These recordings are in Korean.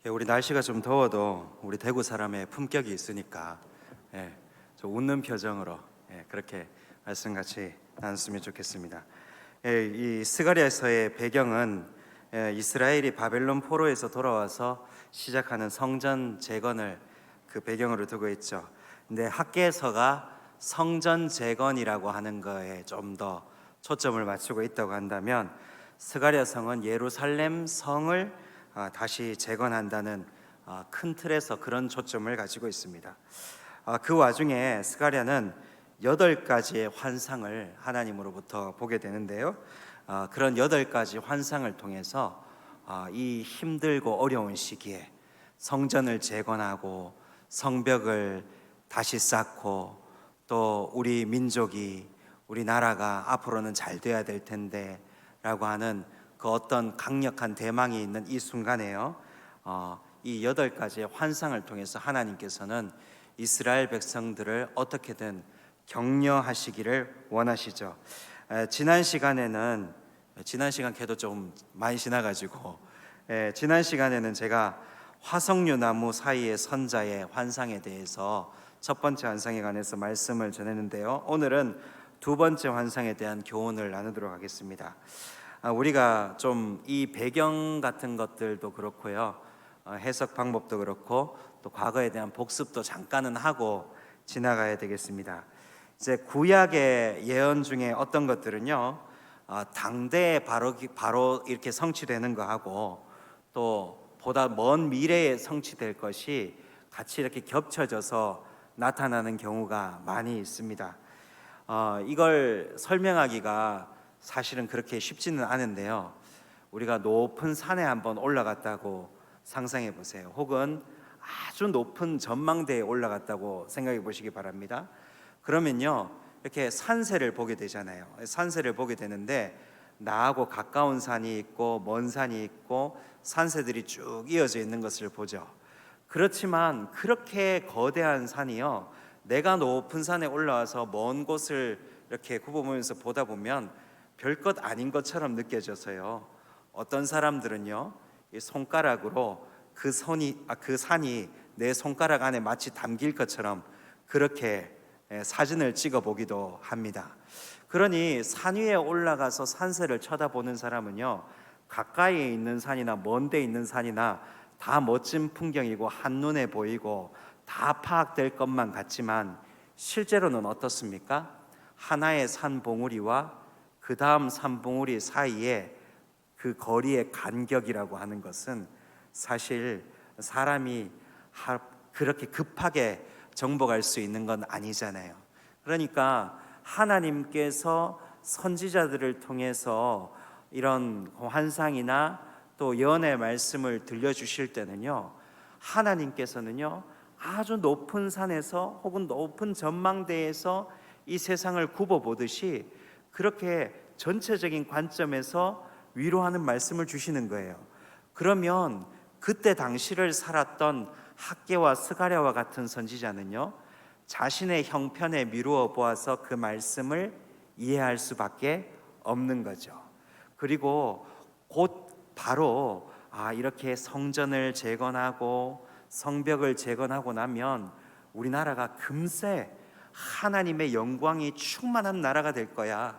우리 날씨가 좀 더워도 우리 대구 사람의 품격이 있으니까 저 웃는 표정으로 그렇게 말씀 같이 나눴으면 좋겠습니다. 이 스가랴서의 배경은 이스라엘이 바벨론 포로에서 돌아와서 시작하는 성전 재건을 그 배경으로 두고 있죠. 근데 학개서가 성전 재건이라고 하는 거에 좀 더 초점을 맞추고 있다고 한다면, 스가랴성은 예루살렘 성을 다시 재건한다는 큰 틀에서 그런 초점을 가지고 있습니다. 그 와중에 스가랴는 8가지의 환상을 하나님으로부터 보게 되는데요. 그런 8가지 환상을 통해서 이 힘들고 어려운 시기에 성전을 재건하고 성벽을 다시 쌓고, 또 우리 민족이, 우리 나라가 앞으로는 잘 돼야 될 텐데 라고 하는 그 어떤 강력한 대망이 있는 이 순간에요, 이 8가지의 환상을 통해서 하나님께서는 이스라엘 백성들을 어떻게든 격려하시기를 원하시죠. 지난 시간 걔도 좀 많이 지나가지고 지난 시간에는 제가 화석류 나무 사이의 선자의 환상에 대해서 첫 번째 환상에 관해서 말씀을 전했는데요, 오늘은 두 번째 환상에 대한 교훈을 나누도록 하겠습니다. 우리가 좀 이 배경 같은 것들도 그렇고요, 해석 방법도 그렇고 또 과거에 대한 복습도 잠깐은 하고 지나가야 되겠습니다. 이제 구약의 예언 중에 어떤 것들은요, 당대에 바로 이렇게 성취되는 거하고 또 보다 먼 미래에 성취될 것이 같이 이렇게 겹쳐져서 나타나는 경우가 많이 있습니다. 이걸 설명하기가 사실은 그렇게 쉽지는 않은데요, 우리가 높은 산에 한번 올라갔다고 상상해 보세요. 혹은 아주 높은 전망대에 올라갔다고 생각해 보시기 바랍니다. 그러면요, 이렇게 산세를 보게 되잖아요. 산세를 보게 되는데 나하고 가까운 산이 있고 먼 산이 있고 산세들이 쭉 이어져 있는 것을 보죠. 그렇지만 그렇게 거대한 산이요, 내가 높은 산에 올라와서 먼 곳을 이렇게 굽어보면서 보다 보면 별것 아닌 것처럼 느껴져서요, 어떤 사람들은요, 이 손가락으로 그 산이 내 손가락 안에 마치 담길 것처럼 그렇게 사진을 찍어 보기도 합니다. 그러니 산 위에 올라가서 산세를 쳐다보는 사람은요, 가까이에 있는 산이나 먼 데 있는 산이나 다 멋진 풍경이고 한눈에 보이고 다 파악될 것만 같지만, 실제로는 어떻습니까? 하나의 산 봉우리와 그 다음 산 봉우리 사이에 그 거리의 간격이라고 하는 것은 사실 사람이 그렇게 급하게 정복할 수 있는 건 아니잖아요. 그러니까 하나님께서 선지자들을 통해서 이런 환상이나 또 예언의 말씀을 들려주실 때는요, 하나님께서는요, 아주 높은 산에서 혹은 높은 전망대에서 이 세상을 굽어보듯이 그렇게 전체적인 관점에서 위로하는 말씀을 주시는 거예요. 그러면 그때 당시를 살았던 학개와 스가랴와 같은 선지자는요, 자신의 형편에 미루어 보아서 그 말씀을 이해할 수밖에 없는 거죠. 그리고 곧 바로 이렇게 성전을 재건하고 성벽을 재건하고 나면 우리나라가 금세 하나님의 영광이 충만한 나라가 될 거야,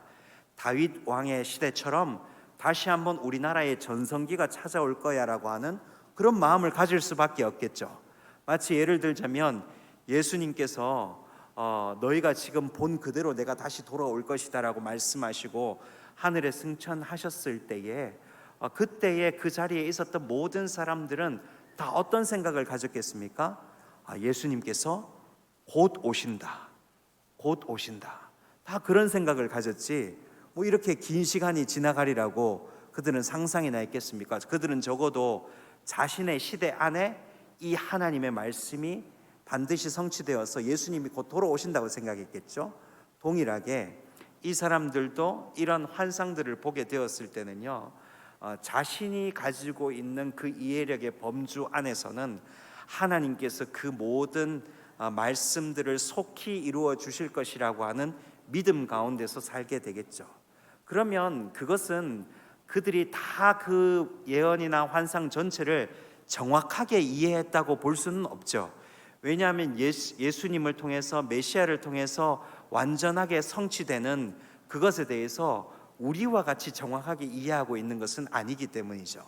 다윗 왕의 시대처럼 다시 한번 우리나라의 전성기가 찾아올 거야 라고 하는 그런 마음을 가질 수밖에 없겠죠. 마치 예를 들자면 예수님께서 너희가 지금 본 그대로 내가 다시 돌아올 것이다 라고 말씀하시고 하늘에 승천하셨을 때에 그때에 그 자리에 있었던 모든 사람들은 다 어떤 생각을 가졌겠습니까? 예수님께서 곧 오신다, 곧 오신다, 다 그런 생각을 가졌지, 뭐 이렇게 긴 시간이 지나가리라고 그들은 상상이나 했겠습니까? 그들은 적어도 자신의 시대 안에 이 하나님의 말씀이 반드시 성취되어서 예수님이 곧 돌아오신다고 생각했겠죠. 동일하게 이 사람들도 이런 환상들을 보게 되었을 때는요, 자신이 가지고 있는 그 이해력의 범주 안에서는 하나님께서 그 모든 말씀들을 속히 이루어 주실 것이라고 하는 믿음 가운데서 살게 되겠죠. 그러면 그것은 그들이 다 그 예언이나 환상 전체를 정확하게 이해했다고 볼 수는 없죠. 왜냐하면 예수님을 통해서, 메시아를 통해서 완전하게 성취되는 그것에 대해서 우리와 같이 정확하게 이해하고 있는 것은 아니기 때문이죠.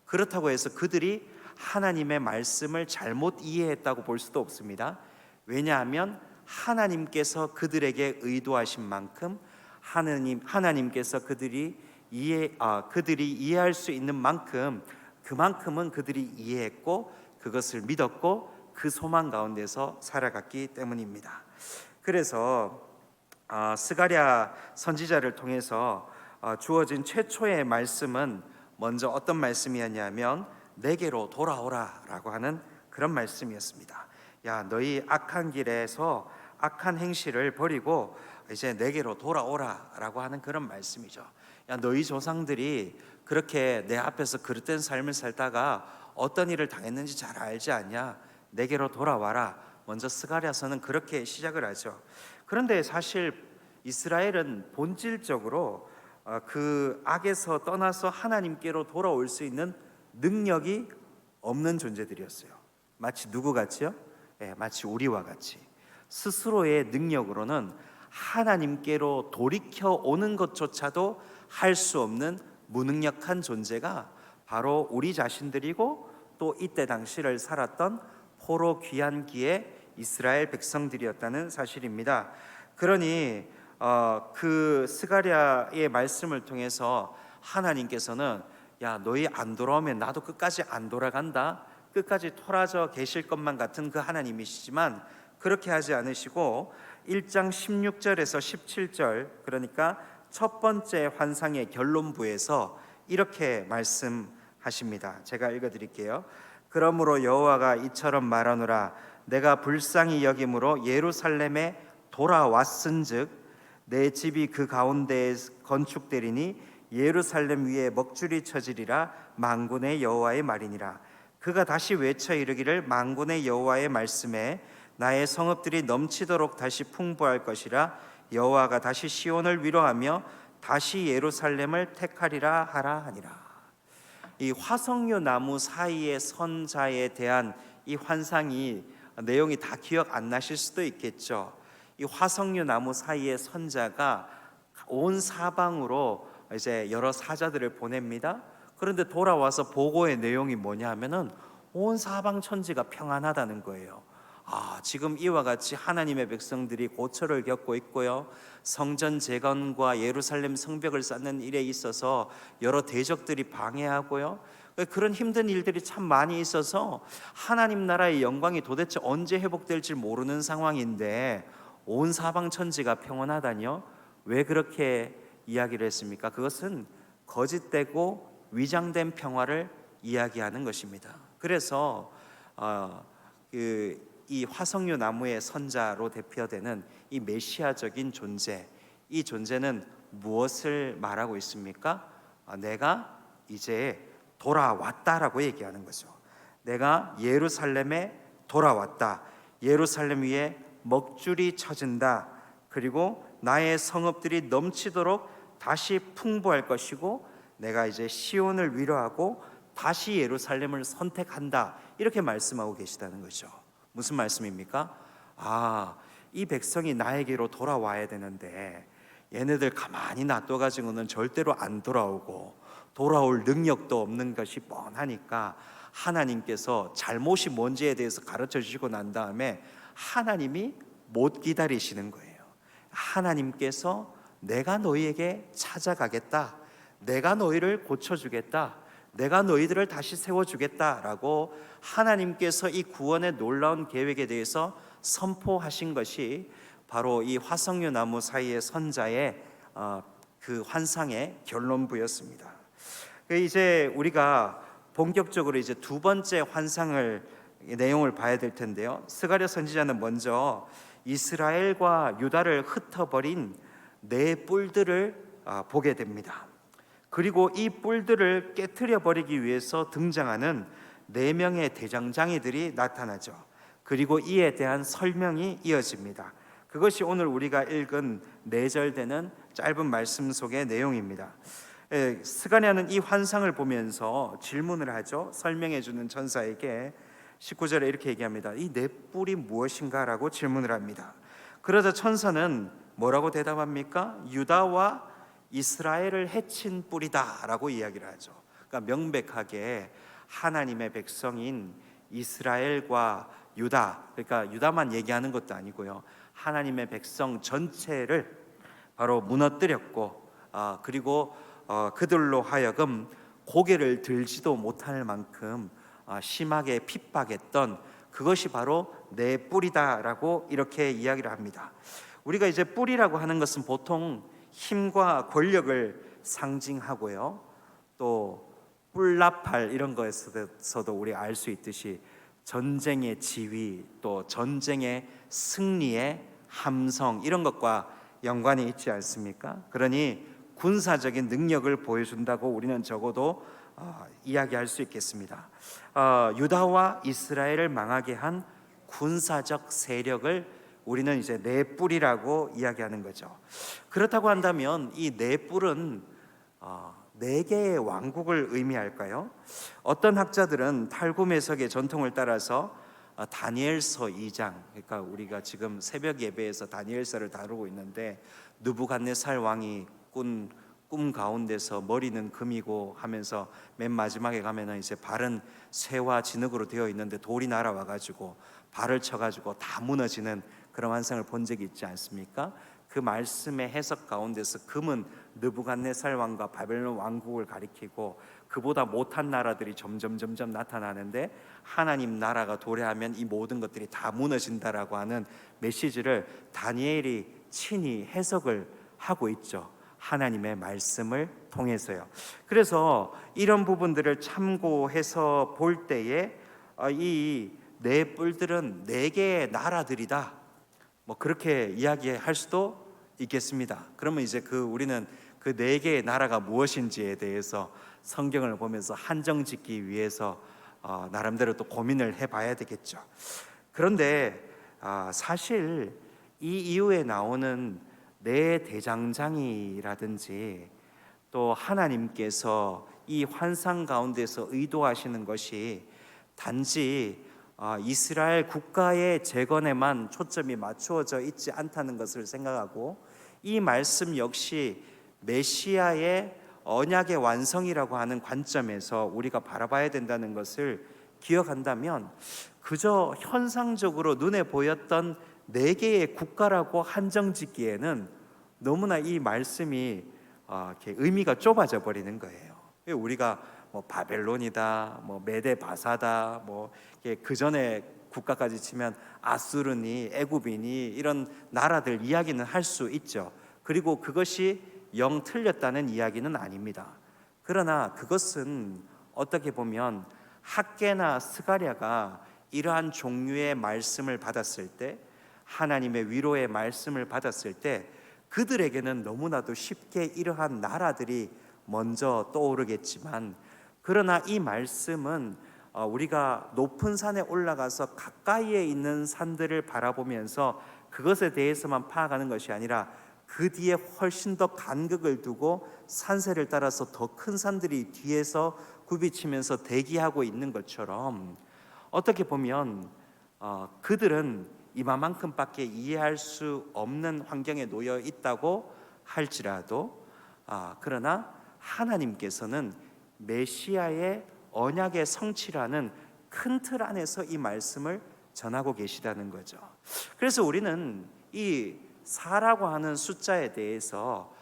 그렇다고 해서 그들이 하나님의 말씀을 잘못 이해했다고 볼 수도 없습니다. 왜냐하면 하나님께서 그들에게 의도하신 만큼, 하나님께서 그들이 이해할 수 있는 만큼, 그만큼은 그들이 이해했고 그것을 믿었고 그 소망 가운데서 살아갔기 때문입니다. 그래서 스가랴 선지자를 통해서 주어진 최초의 말씀은 먼저 어떤 말씀이었냐면 내게로 돌아오라 라고 하는 그런 말씀이었습니다. 야, 너희 악한 길에서 악한 행실을 버리고 이제 내게로 돌아오라 라고 하는 그런 말씀이죠. 야, 너희 조상들이 그렇게 내 앞에서 그릇된 삶을 살다가 어떤 일을 당했는지 잘 알지 않냐? 내게로 돌아와라. 먼저 스가랴서는 그렇게 시작을 하죠. 그런데 사실 이스라엘은 본질적으로 그 악에서 떠나서 하나님께로 돌아올 수 있는 능력이 없는 존재들이었어요. 마치 누구 같이요? 마치 우리와 같이 스스로의 능력으로는 하나님께로 돌이켜 오는 것조차도 할 수 없는 무능력한 존재가 바로 우리 자신들이고 또 이때 당시를 살았던 포로 귀환기의 이스라엘 백성들이었다는 사실입니다. 그러니 그 스가랴의 말씀을 통해서 하나님께서는 야, 너희 안 돌아오면 나도 끝까지 안 돌아간다, 끝까지 토라져 계실 것만 같은 그 하나님이시지만 그렇게 하지 않으시고 1장 16절에서 17절, 그러니까 첫 번째 환상의 결론부에서 이렇게 말씀하십니다. 제가 읽어드릴게요. 그러므로 여호와가 이처럼 말하노라. 내가 불쌍히 여김으로 예루살렘에 돌아왔은즉 내 집이 그 가운데에 건축되리니 예루살렘 위에 먹줄이 쳐지리라. 만군의 여호와의 말이니라. 그가 다시 외쳐 이르기를 만군의 여호와의 말씀에 나의 성읍들이 넘치도록 다시 풍부할 것이라. 여호와가 다시 시온을 위로하며 다시 예루살렘을 택하리라 하라 하니라. 이 화석류 나무 사이의 선자에 대한 이 환상이 내용이 다 기억 안 나실 수도 있겠죠. 이 화석류 나무 사이의 선자가 온 사방으로 이제 여러 사자들을 보냅니다. 그런데 돌아와서 보고의 내용이 뭐냐 하면은 온 사방 천지가 평안하다는 거예요. 지금 이와 같이 하나님의 백성들이 고초를 겪고 있고요, 성전 재건과 예루살렘 성벽을 쌓는 일에 있어서 여러 대적들이 방해하고요, 그런 힘든 일들이 참 많이 있어서 하나님 나라의 영광이 도대체 언제 회복될지 모르는 상황인데 온 사방 천지가 평안하다니요? 왜 그렇게 이야기를 했습니까? 그것은 거짓되고 위장된 평화를 이야기하는 것입니다. 그래서 이 화석류 나무의 선자로 대표되는 이 메시아적인 존재, 이 존재는 무엇을 말하고 있습니까? 내가 이제 돌아왔다라고 얘기하는 거죠. 내가 예루살렘에 돌아왔다. 예루살렘 위에 먹줄이 쳐진다. 그리고 나의 성읍들이 넘치도록 다시 풍부할 것이고 내가 이제 시온을 위로하고 다시 예루살렘을 선택한다. 이렇게 말씀하고 계시다는 거죠. 무슨 말씀입니까? 이 백성이 나에게로 돌아와야 되는데 얘네들 가만히 놔둬가지고는 절대로 안 돌아오고 돌아올 능력도 없는 것이 뻔하니까 하나님께서 잘못이 뭔지에 대해서 가르쳐 주시고 난 다음에 하나님이 못 기다리시는 거예요. 하나님께서 내가 너희에게 찾아가겠다, 내가 너희를 고쳐주겠다, 내가 너희들을 다시 세워주겠다라고 하나님께서 이 구원의 놀라운 계획에 대해서 선포하신 것이 바로 이 화석류 나무 사이의 선자의 그 환상의 결론부였습니다. 이제 우리가 본격적으로 이제 두 번째 환상을 내용을 봐야 될 텐데요. 스가랴 선지자는 먼저 이스라엘과 유다를 흩어버린 네 뿔들을 보게 됩니다. 그리고 이 뿔들을 깨트려 버리기 위해서 등장하는 네 명의 대장장이들이 나타나죠. 그리고 이에 대한 설명이 이어집니다. 그것이 오늘 우리가 읽은 4절 되는 짧은 말씀 속의 내용입니다. 스가랴는 이 환상을 보면서 질문을 하죠. 설명해 주는 천사에게 19절에 이렇게 얘기합니다. 이 네 뿔이 무엇인가? 라고 질문을 합니다. 그러자 천사는 뭐라고 대답합니까? 유다와 이스라엘을 해친 뿔이다 라고 이야기를 하죠. 그러니까 명백하게 하나님의 백성인 이스라엘과 유다, 그러니까 유다만 얘기하는 것도 아니고요, 하나님의 백성 전체를 바로 무너뜨렸고, 그리고 그들로 하여금 고개를 들지도 못할 만큼 심하게 핍박했던 그것이 바로 내 뿔이다라고 이렇게 이야기를 합니다. 우리가 이제 뿔이라고 하는 것은 보통 힘과 권력을 상징하고요, 또 뿔나팔 이런 거에서도 우리 알 수 있듯이 전쟁의 지위, 또 전쟁의 승리의 함성, 이런 것과 연관이 있지 않습니까? 그러니 군사적인 능력을 보여준다고 우리는 적어도 이야기할 수 있겠습니다. 유다와 이스라엘을 망하게 한 군사적 세력을 우리는 이제 네 뿔이라고 이야기하는 거죠. 그렇다고 한다면 이 네 뿔은 네 개의 왕국을 의미할까요? 어떤 학자들은 탈굽 해석의 전통을 따라서 다니엘서 2장, 그러니까 우리가 지금 새벽 예배에서 다니엘서를 다루고 있는데, 느부갓네살 왕이 꿈 가운데서 머리는 금이고 하면서 맨 마지막에 가면은 이제 발은 쇠와 진흙으로 되어 있는데 돌이 날아와 가지고 발을 쳐 가지고 다 무너지는 그런 환상을 본 적이 있지 않습니까? 그 말씀의 해석 가운데서 금은 느부갓네살 왕과 바벨론 왕국을 가리키고 그보다 못한 나라들이 점점 나타나는데, 하나님 나라가 도래하면 이 모든 것들이 다 무너진다라고 하는 메시지를 다니엘이 친히 해석을 하고 있죠. 하나님의 말씀을 통해서요. 그래서 이런 부분들을 참고해서 볼 때에 이 네 뿔들은 네 개의 나라들이다, 뭐 그렇게 이야기할 수도 있겠습니다. 그러면 이제 우리는 그 네 개의 나라가 무엇인지에 대해서 성경을 보면서 한정 짓기 위해서 나름대로 또 고민을 해봐야 되겠죠. 그런데 사실 이 이후에 나오는 네 대장장이라든지 또 하나님께서 이 환상 가운데서 의도하시는 것이 단지 이스라엘 국가의 재건에만 초점이 맞추어져 있지 않다는 것을 생각하고, 이 말씀 역시 메시아의 언약의 완성이라고 하는 관점에서 우리가 바라봐야 된다는 것을 기억한다면, 그저 현상적으로 눈에 보였던 네 개의 국가라고 한정짓기에는 너무나 이 말씀이 이렇게 의미가 좁아져 버리는 거예요. 우리가 뭐 바벨론이다, 뭐 메데 바사다, 뭐 그 전에 국가까지 치면 아수르니 애굽이니 이런 나라들 이야기는 할 수 있죠. 그리고 그것이 영 틀렸다는 이야기는 아닙니다. 그러나 그것은 어떻게 보면 학개나 스가랴가 이러한 종류의 말씀을 받았을 때, 하나님의 위로의 말씀을 받았을 때, 그들에게는 너무나도 쉽게 이러한 나라들이 먼저 떠오르겠지만, 그러나 이 말씀은 우리가 높은 산에 올라가서 가까이에 있는 산들을 바라보면서 그것에 대해서만 파악하는 것이 아니라 그 뒤에 훨씬 더 간극을 두고 산세를 따라서 더 큰 산들이 뒤에서 굽이치면서 대기하고 있는 것처럼, 어떻게 보면 그들은 이만큼밖에 이해할 수 없는 환경에 놓여 있다고 할지라도, 그러나 하나님께서는 메시아의 언약의 성취라는 큰 틀 안에서 이 말씀을 전하고 계시다는 거죠. 그래서 우리는 이 4라고 하는 숫자에 대해서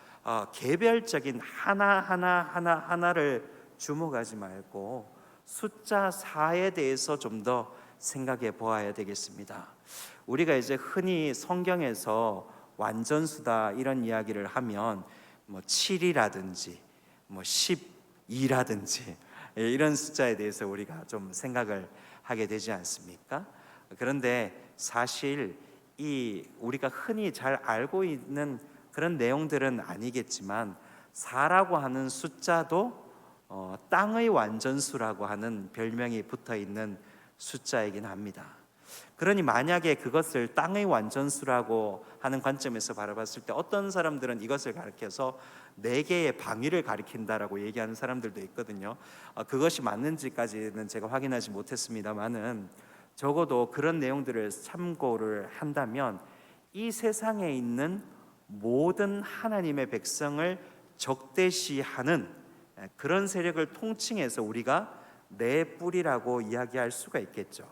개별적인 하나를 주목하지 말고 숫자 4에 대해서 좀 더 생각해 보아야 되겠습니다. 우리가 이제 흔히 성경에서 완전수다 이런 이야기를 하면 뭐 7이라든지 뭐 12라든지 이런 숫자에 대해서 우리가 좀 생각을 하게 되지 않습니까? 그런데 사실 이 우리가 흔히 잘 알고 있는 그런 내용들은 아니겠지만, 4라고 하는 숫자도 땅의 완전수라고 하는 별명이 붙어 있는 숫자이긴 합니다. 그러니 만약에 그것을 땅의 완전수라고 하는 관점에서 바라봤을 때 어떤 사람들은 이것을 가리켜서 네 개의 방위를 가리킨다라고 얘기하는 사람들도 있거든요. 그것이 맞는지까지는 제가 확인하지 못했습니다만은 적어도 그런 내용들을 참고를 한다면 이 세상에 있는 모든 하나님의 백성을 적대시하는 그런 세력을 통칭해서 우리가 네 뿔이라고 이야기할 수가 있겠죠.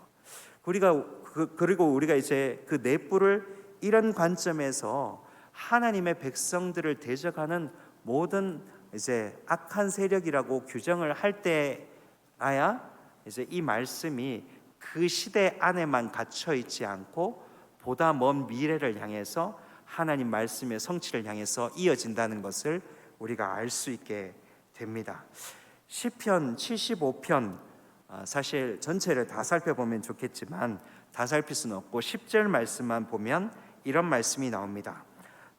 그리고 우리가 이제 그 네 뿔을 이런 관점에서 하나님의 백성들을 대적하는 모든 이제 악한 세력이라고 규정을 할 때아야 이제 이 말씀이 그 시대 안에만 갇혀 있지 않고 보다 먼 미래를 향해서 하나님 말씀의 성취를 향해서 이어진다는 것을 우리가 알 수 있게 됩니다. 시편 75편 사실 전체를 다 살펴보면 좋겠지만 다 살필 수는 없고 10절 말씀만 보면 이런 말씀이 나옵니다.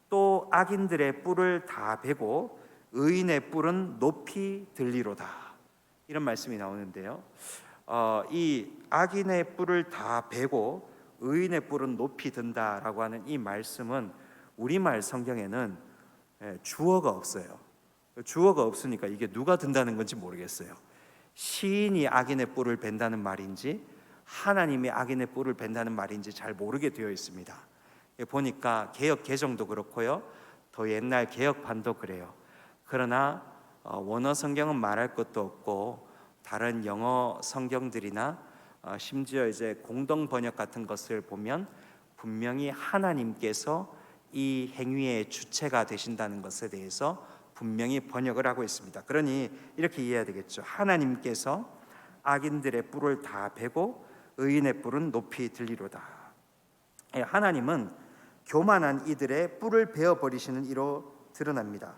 또 악인들의 뿔을 다 베고 의인의 뿔은 높이 들리로다. 이런 말씀이 나오는데요. 이 악인의 뿔을 다 베고 의인의 뿔은 높이 든다라고 하는 이 말씀은 우리말 성경에는 주어가 없어요. 주어가 없으니까 이게 누가 든다는 건지 모르겠어요. 시인이 악인의 뿔을 벤다는 말인지 하나님이 악인의 뿔을 벤다는 말인지 잘 모르게 되어 있습니다. 보니까 개역 개정도 그렇고요, 더 옛날 개역판도 그래요. 그러나 원어 성경은 말할 것도 없고 다른 영어 성경들이나 심지어 이제 공동 번역 같은 것을 보면 분명히 하나님께서 이 행위의 주체가 되신다는 것에 대해서 분명히 번역을 하고 있습니다. 그러니 이렇게 이해해야 되겠죠. 하나님께서 악인들의 뿔을 다 베고 의인의 뿔은 높이 들리로다. 하나님은 교만한 이들의 뿔을 베어 버리시는 이로 드러납니다.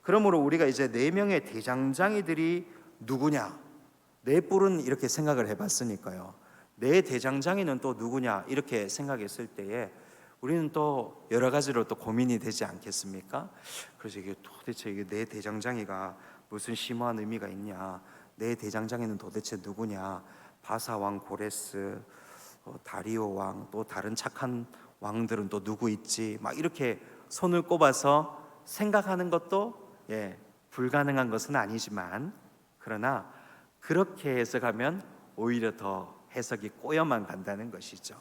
그러므로 우리가 이제 네 명의 대장장이들이 누구냐? 네 뿔은 이렇게 생각을 해봤으니까요. 네 대장장이는 또 누구냐? 이렇게 생각했을 때에 우리는 또 여러 가지로 또 고민이 되지 않겠습니까? 그래서 이게 도대체 이게 네 대장장이가 무슨 심오한 의미가 있냐? 네 대장장이는 도대체 누구냐? 바사 왕 고레스, 다리오 왕, 또 다른 착한 왕들은 또 누구 있지? 막 이렇게 손을 꼽아서 생각하는 것도 불가능한 것은 아니지만, 그러나 그렇게 해석하면 오히려 더 해석이 꼬여만 간다는 것이죠.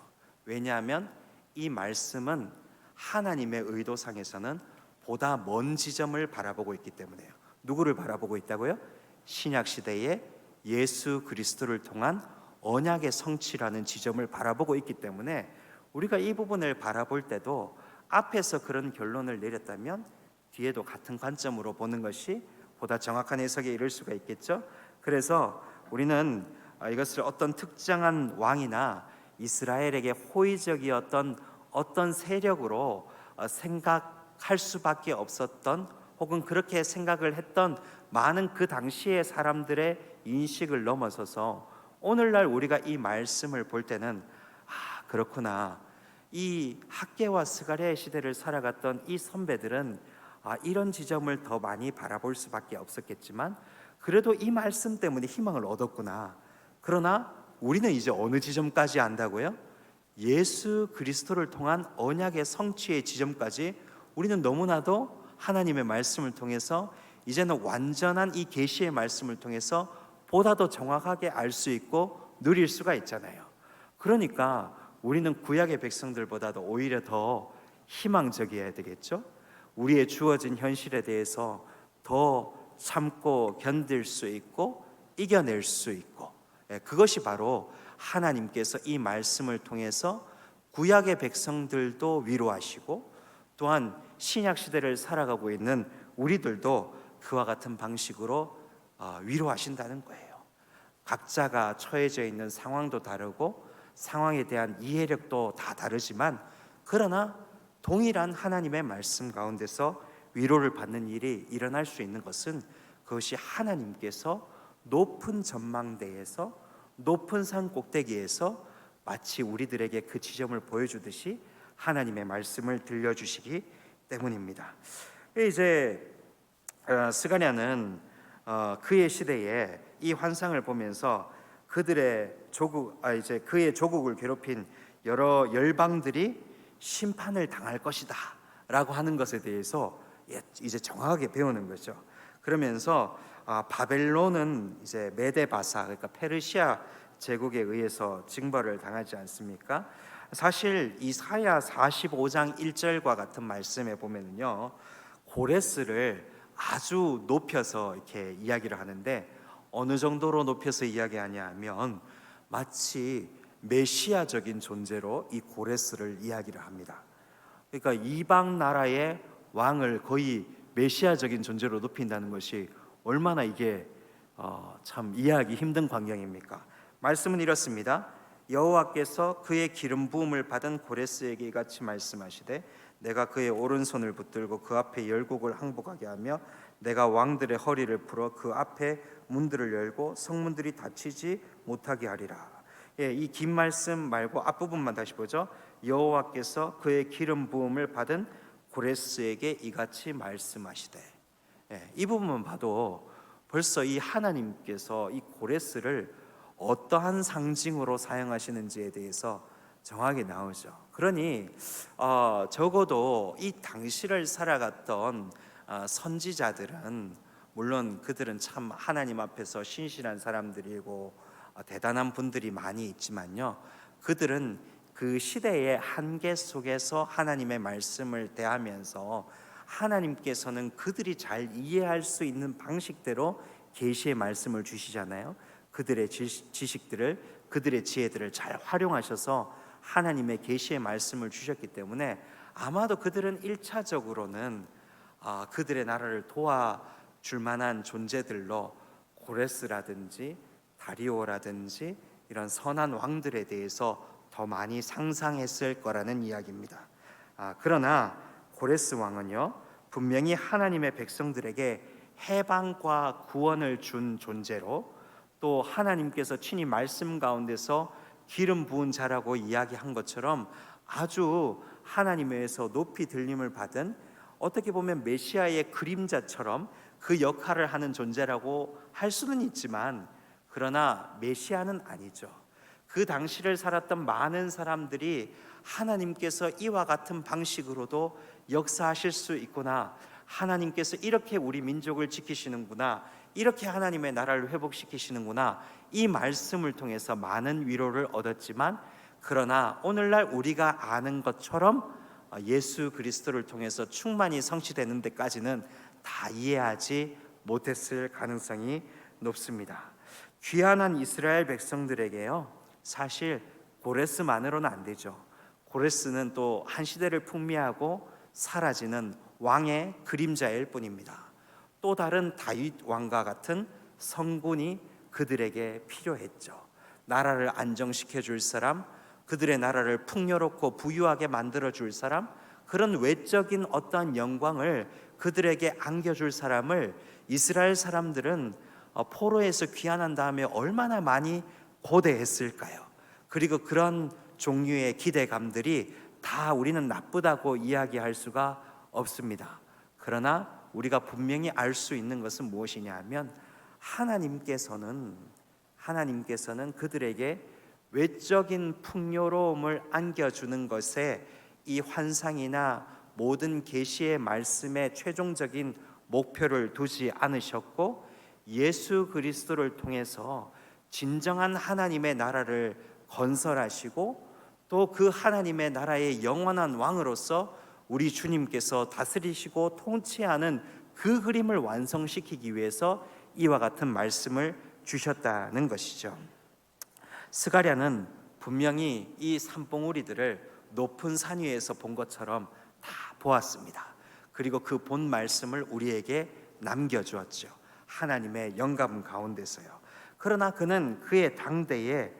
왜냐하면 이 말씀은 하나님의 의도상에서는 보다 먼 지점을 바라보고 있기 때문에요. 누구를 바라보고 있다고요? 신약 시대에 예수 그리스도를 통한 언약의 성취라는 지점을 바라보고 있기 때문에 우리가 이 부분을 바라볼 때도 앞에서 그런 결론을 내렸다면 뒤에도 같은 관점으로 보는 것이 보다 정확한 해석에 이를 수가 있겠죠. 그래서 우리는 이것을 어떤 특정한 왕이나 이스라엘에게 호의적이었던 어떤 세력으로 생각할 수밖에 없었던, 혹은 그렇게 생각을 했던 많은 그 당시의 사람들의 인식을 넘어서서 오늘날 우리가 이 말씀을 볼 때는 그렇구나, 이 학개와 스가랴의 시대를 살아갔던 이 선배들은 이런 지점을 더 많이 바라볼 수밖에 없었겠지만 그래도 이 말씀 때문에 희망을 얻었구나. 그러나 우리는 이제 어느 지점까지 안다고요? 예수 그리스도를 통한 언약의 성취의 지점까지 우리는 너무나도 하나님의 말씀을 통해서 이제는 완전한 이 계시의 말씀을 통해서 보다 더 정확하게 알 수 있고 누릴 수가 있잖아요. 그러니까 우리는 구약의 백성들보다도 오히려 더 희망적이어야 되겠죠. 우리의 주어진 현실에 대해서 더 참고 견딜 수 있고 이겨낼 수 있고, 그것이 바로 하나님께서 이 말씀을 통해서 구약의 백성들도 위로하시고 또한 신약 시대를 살아가고 있는 우리들도 그와 같은 방식으로 위로하신다는 거예요. 각자가 처해져 있는 상황도 다르고 상황에 대한 이해력도 다 다르지만 그러나 동일한 하나님의 말씀 가운데서 위로를 받는 일이 일어날 수 있는 것은 그것이 하나님께서 높은 전망대에서 높은 산 꼭대기에서 마치 우리들에게 그 지점을 보여주듯이 하나님의 말씀을 들려주시기 때문입니다. 이제 스가랴는 그의 시대에 이 환상을 보면서 그들의 이제 그의 조국을 괴롭힌 여러 열방들이 심판을 당할 것이다 라고 하는 것에 대해서 이제 정확하게 배우는 거죠. 그러면서 바벨론은 이제 메데바사, 그러니까 페르시아 제국에 의해서 징벌을 당하지 않습니까? 사실 이사야 45장 1절과 같은 말씀에 보면요, 고레스를 아주 높여서 이렇게 이야기를 하는데, 어느 정도로 높여서 이야기하냐면 마치 메시아적인 존재로 이 고레스를 이야기를 합니다. 그러니까 이방 나라의 왕을 거의 메시아적인 존재로 높인다는 것이 얼마나 이게 참 이해하기 힘든 광경입니까? 말씀은 이렇습니다. 여호와께서 그의 기름 부음을 받은 고레스에게 이같이 말씀하시되, 내가 그의 오른손을 붙들고 그 앞에 열국을 항복하게 하며 내가 왕들의 허리를 풀어 그 앞에 문들을 열고 성문들이 닫히지 못하게 하리라. 이 긴 말씀 말고 앞부분만 다시 보죠. 여호와께서 그의 기름 부음을 받은 고레스에게 이같이 말씀하시되, 이 부분만 봐도 벌써 이 하나님께서 이 고레스를 어떠한 상징으로 사용하시는지에 대해서 정확히 나오죠. 그러니 적어도 이 당시를 살아갔던 선지자들은, 물론 그들은 참 하나님 앞에서 신실한 사람들이고 대단한 분들이 많이 있지만요, 그들은 그 시대의 한계 속에서 하나님의 말씀을 대하면서 하나님께서는 그들이 잘 이해할 수 있는 방식대로 계시의 말씀을 주시잖아요. 그들의 지식들을, 그들의 지혜들을 잘 활용하셔서 하나님의 계시의 말씀을 주셨기 때문에 아마도 그들은 1차적으로는 그들의 나라를 도와줄 만한 존재들로 고레스라든지 다리오라든지 이런 선한 왕들에 대해서 더 많이 상상했을 거라는 이야기입니다. 그러나 고레스 왕은요, 분명히 하나님의 백성들에게 해방과 구원을 준 존재로, 또 하나님께서 친히 말씀 가운데서 기름 부은 자라고 이야기한 것처럼 아주 하나님에서 높이 들림을 받은, 어떻게 보면 메시아의 그림자처럼 그 역할을 하는 존재라고 할 수는 있지만, 그러나 메시아는 아니죠. 그 당시를 살았던 많은 사람들이 하나님께서 이와 같은 방식으로도 역사하실 수 있구나, 하나님께서 이렇게 우리 민족을 지키시는구나, 이렇게 하나님의 나라를 회복시키시는구나, 이 말씀을 통해서 많은 위로를 얻었지만, 그러나 오늘날 우리가 아는 것처럼 예수 그리스도를 통해서 충만히 성취되는 데까지는 다 이해하지 못했을 가능성이 높습니다. 귀환한 이스라엘 백성들에게요, 사실 고레스만으로는 안 되죠. 고레스는 또 한 시대를 풍미하고 사라지는 왕의 그림자일 뿐입니다. 또 다른 다윗 왕과 같은 성군이 그들에게 필요했죠. 나라를 안정시켜 줄 사람, 그들의 나라를 풍요롭고 부유하게 만들어 줄 사람, 그런 외적인 어떠한 영광을 그들에게 안겨줄 사람을 이스라엘 사람들은 포로에서 귀환한 다음에 얼마나 많이 고대했을까요? 그리고 그런 종류의 기대감들이 다 우리는 나쁘다고 이야기할 수가 없습니다. 그러나 우리가 분명히 알 수 있는 것은 무엇이냐 하면, 하나님께서는 그들에게 외적인 풍요로움을 안겨주는 것에 이 환상이나 모든 계시의 말씀의 최종적인 목표를 두지 않으셨고, 예수 그리스도를 통해서 진정한 하나님의 나라를 건설하시고, 또 그 하나님의 나라의 영원한 왕으로서 우리 주님께서 다스리시고 통치하는 그 그림을 완성시키기 위해서 이와 같은 말씀을 주셨다는 것이죠. 스가랴는 분명히 이 산봉우리들을 높은 산 위에서 본 것처럼 다 보았습니다. 그리고 그 본 말씀을 우리에게 남겨주었죠. 하나님의 영감 가운데서요. 그러나 그는 그의 당대에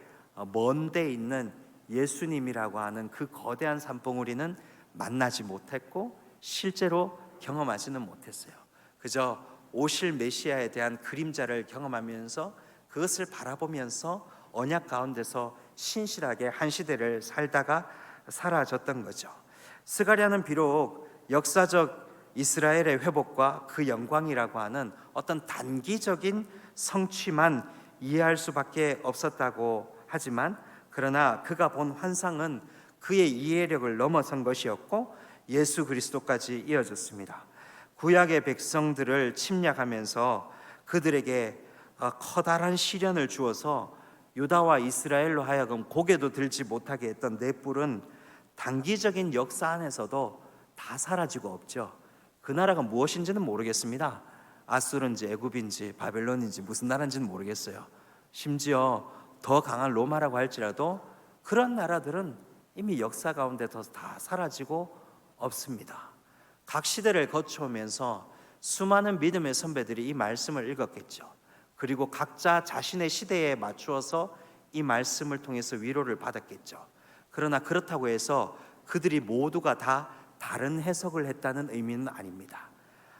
먼 데 있는 예수님이라고 하는 그 거대한 산봉우리는 만나지 못했고 실제로 경험하지는 못했어요. 그저 오실 메시아에 대한 그림자를 경험하면서 그것을 바라보면서 언약 가운데서 신실하게 한 시대를 살다가 사라졌던 거죠. 스가랴는 비록 역사적 이스라엘의 회복과 그 영광이라고 하는 어떤 단기적인 성취만 이해할 수밖에 없었다고 하지만, 그러나 그가 본 환상은 그의 이해력을 넘어선 것이었고 예수 그리스도까지 이어졌습니다. 구약의 백성들을 침략하면서 그들에게 커다란 시련을 주어서 유다와 이스라엘로 하여금 고개도 들지 못하게 했던 넷불은 단기적인 역사 안에서도 다 사라지고 없죠. 그 나라가 무엇인지는 모르겠습니다. 아수르인지 애굽인지 바벨론인지 무슨 나라인지는 모르겠어요. 심지어 더 강한 로마라고 할지라도 그런 나라들은 이미 역사 가운데 다 사라지고 없습니다. 각 시대를 거쳐오면서 수많은 믿음의 선배들이 이 말씀을 읽었겠죠. 그리고 각자 자신의 시대에 맞추어서 이 말씀을 통해서 위로를 받았겠죠. 그러나 그렇다고 해서 그들이 모두가 다 다른 해석을 했다는 의미는 아닙니다.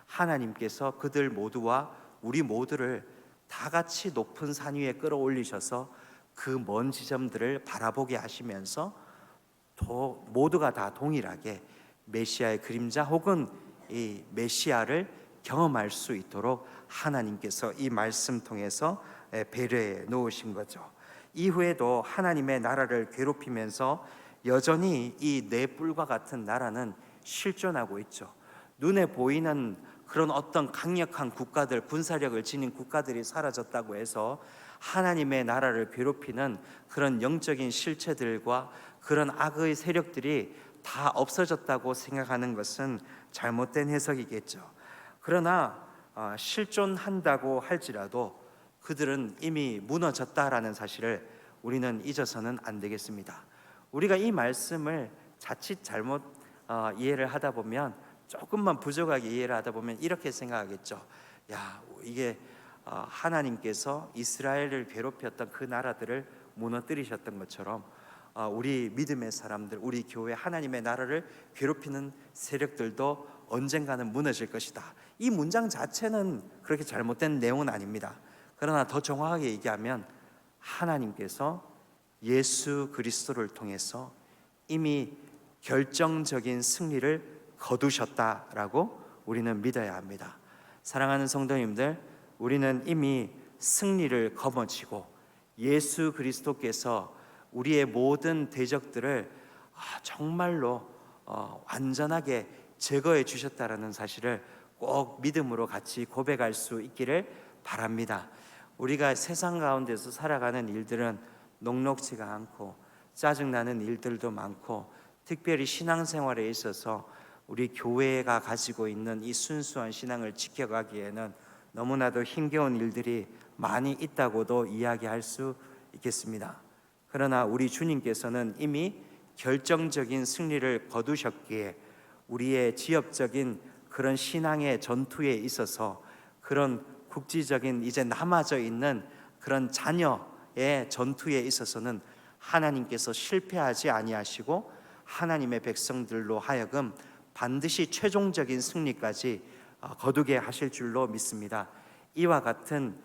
하나님께서 그들 모두와 우리 모두를 다 같이 높은 산 위에 끌어올리셔서 그 먼 지점들을 바라보게 하시면서 모두가 다 동일하게 메시아의 그림자 혹은 이 메시아를 경험할 수 있도록 하나님께서 이 말씀 통해서 배려해 놓으신 거죠. 이후에도 하나님의 나라를 괴롭히면서 여전히 이 네 뿔과 같은 나라는 실존하고 있죠. 눈에 보이는 그런 어떤 강력한 국가들, 군사력을 지닌 국가들이 사라졌다고 해서 하나님의 나라를 괴롭히는 그런 영적인 실체들과 그런 악의 세력들이 다 없어졌다고 생각하는 것은 잘못된 해석이겠죠. 그러나 실존한다고 할지라도 그들은 이미 무너졌다라는 사실을 우리는 잊어서는 안 되겠습니다. 우리가 이 말씀을 자칫 잘못 이해를 하다 보면, 조금만 부족하게 이해를 하다 보면 이렇게 생각하겠죠. 야, 이게 하나님께서 이스라엘을 괴롭혔던 그 나라들을 무너뜨리셨던 것처럼 우리 믿음의 사람들, 우리 교회 하나님의 나라를 괴롭히는 세력들도 언젠가는 무너질 것이다. 이 문장 자체는 그렇게 잘못된 내용은 아닙니다. 그러나 더 정확하게 얘기하면 하나님께서 예수 그리스도를 통해서 이미 결정적인 승리를 거두셨다라고 우리는 믿어야 합니다. 사랑하는 성도님들, 우리는 이미 승리를 거머쥐고 예수 그리스도께서 우리의 모든 대적들을 정말로 완전하게 제거해 주셨다라는 사실을 꼭 믿음으로 같이 고백할 수 있기를 바랍니다. 우리가 세상 가운데서 살아가는 일들은 녹록지가 않고 짜증나는 일들도 많고, 특별히 신앙생활에 있어서 우리 교회가 가지고 있는 이 순수한 신앙을 지켜가기에는 너무나도 힘겨운 일들이 많이 있다고도 이야기할 수 있겠습니다. 그러나 우리 주님께서는 이미 결정적인 승리를 거두셨기에 우리의 지역적인 그런 신앙의 전투에 있어서, 그런 국지적인 이제 남아져 있는 그런 자녀의 전투에 있어서는 하나님께서 실패하지 아니하시고 하나님의 백성들로 하여금 반드시 최종적인 승리까지 거두게 하실 줄로 믿습니다. 이와 같은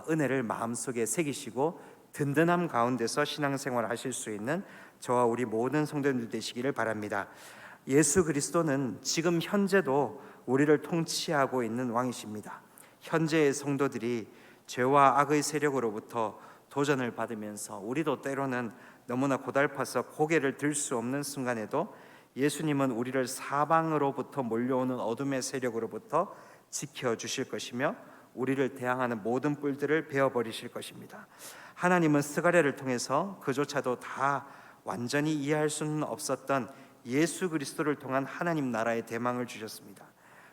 은혜를 마음속에 새기시고 든든함 가운데서 신앙생활 하실 수 있는 저와 우리 모든 성도님들 되시기를 바랍니다. 예수 그리스도는 지금 현재도 우리를 통치하고 있는 왕이십니다. 현재의 성도들이 죄와 악의 세력으로부터 도전을 받으면서 우리도 때로는 너무나 고달파서 고개를 들 수 없는 순간에도 예수님은 우리를 사방으로부터 몰려오는 어둠의 세력으로부터 지켜주실 것이며 우리를 대항하는 모든 뿔들을 베어버리실 것입니다. 하나님은 스가랴를 통해서 그조차도 다 완전히 이해할 수는 없었던 예수 그리스도를 통한 하나님 나라의 대망을 주셨습니다.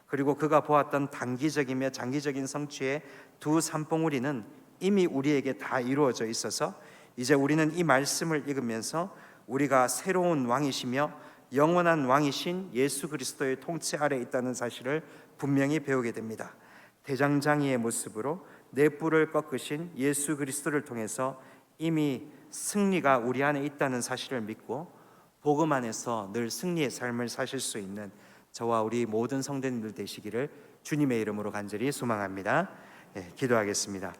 그리고 그가 보았던 단기적이며 장기적인 성취의 두 산봉우리는 이미 우리에게 다 이루어져 있어서 이제 우리는 이 말씀을 읽으면서 우리가 새로운 왕이시며 영원한 왕이신 예수 그리스도의 통치 아래 있다는 사실을 분명히 배우게 됩니다. 대장장이의 모습으로 내 뿔을 꺾으신 예수 그리스도를 통해서 이미 승리가 우리 안에 있다는 사실을 믿고 복음 안에서 늘 승리의 삶을 사실 수 있는 저와 우리 모든 성도님들 되시기를 주님의 이름으로 간절히 소망합니다. 기도하겠습니다.